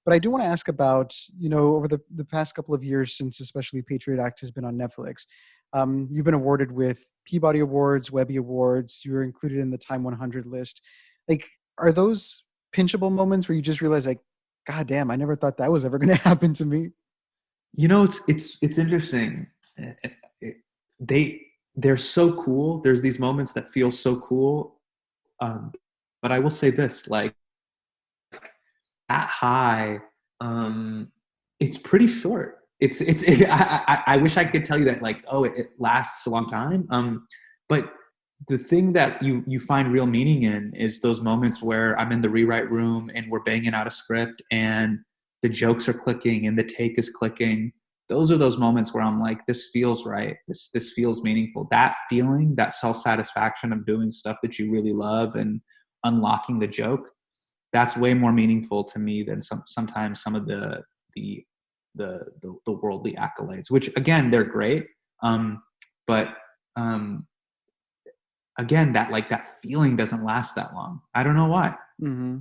But I do want to ask about, over the past couple of years, since especially Patriot Act has been on Netflix, you've been awarded with Peabody Awards, Webby Awards. You were included in the Time 100 list. Like, are those pinchable moments where you just realize, like, God damn, I never thought that was ever going to happen to me? It's interesting. They're so cool. There's these moments that feel so cool. Um, but I will say this, like at high, it's pretty short. I wish I could tell you that like, oh, it lasts a long time. But the thing that you find real meaning in is those moments where I'm in the rewrite room and we're banging out a script and the jokes are clicking and the take is clicking. Those are those moments where I'm like, this feels right. This feels meaningful. That feeling, that self-satisfaction of doing stuff that you really love and unlocking the joke, that's way more meaningful to me than sometimes some of the the worldly accolades, which again they're great, but um, again that feeling doesn't last that long. I don't know why. Hmm.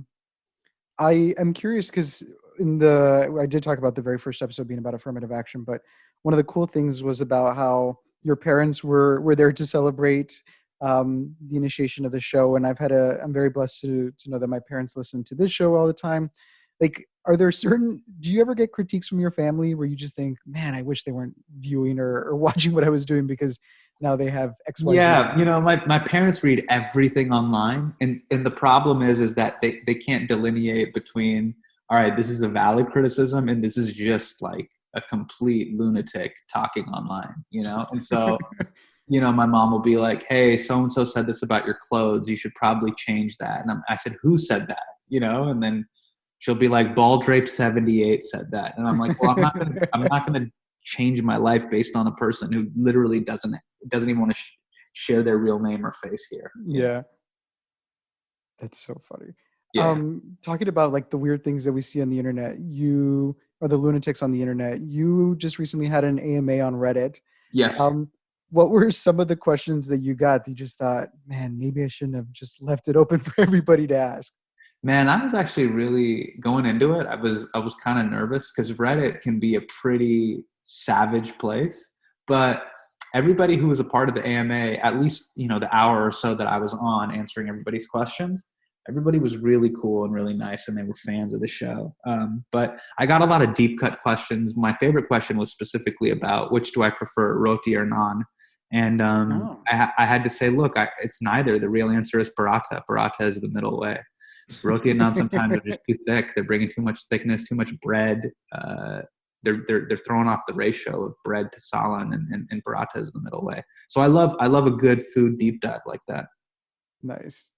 I am curious because I did talk about the very first episode being about affirmative action, but one of the cool things was about how your parents were there to celebrate the initiation of the show, and I'm very blessed to know that my parents listen to this show all the time. Like, do you ever get critiques from your family where you just think, man, I wish they weren't viewing or watching what I was doing because now they have XYZ? Yeah, my parents read everything online, and the problem is that they can't delineate between, all right, this is a valid criticism and this is just like a complete lunatic talking online. And so my mom will be like, hey, so and so said this about your clothes, you should probably change that. And I said, who said that? And then she'll be like, ball drape 78 said that. And I'm like, well, I'm not gonna change my life based on a person who literally doesn't even want to share their real name or face here. Yeah. That's so funny. Yeah. Talking about like the weird things that we see on the internet, you or the lunatics on the internet, you just recently had an AMA on Reddit. Yes. Um, what were some of the questions that you got that you just thought, man, maybe I shouldn't have just left it open for everybody to ask? Man, I was actually really going into it. I was kind of nervous because Reddit can be a pretty savage place. But everybody who was a part of the AMA, at least the hour or so that I was on answering everybody's questions, everybody was really cool and really nice, and they were fans of the show. But I got a lot of deep cut questions. My favorite question was specifically about which do I prefer, roti or naan. And Oh. I had to say, look, it's neither. The real answer is paratha. Paratha is the middle way. Roti and naan sometimes are just too thick. They're bringing too much thickness, too much bread. They're throwing off the ratio of bread to salan, and paratha is the middle way. So I love a good food deep dive like that. Nice.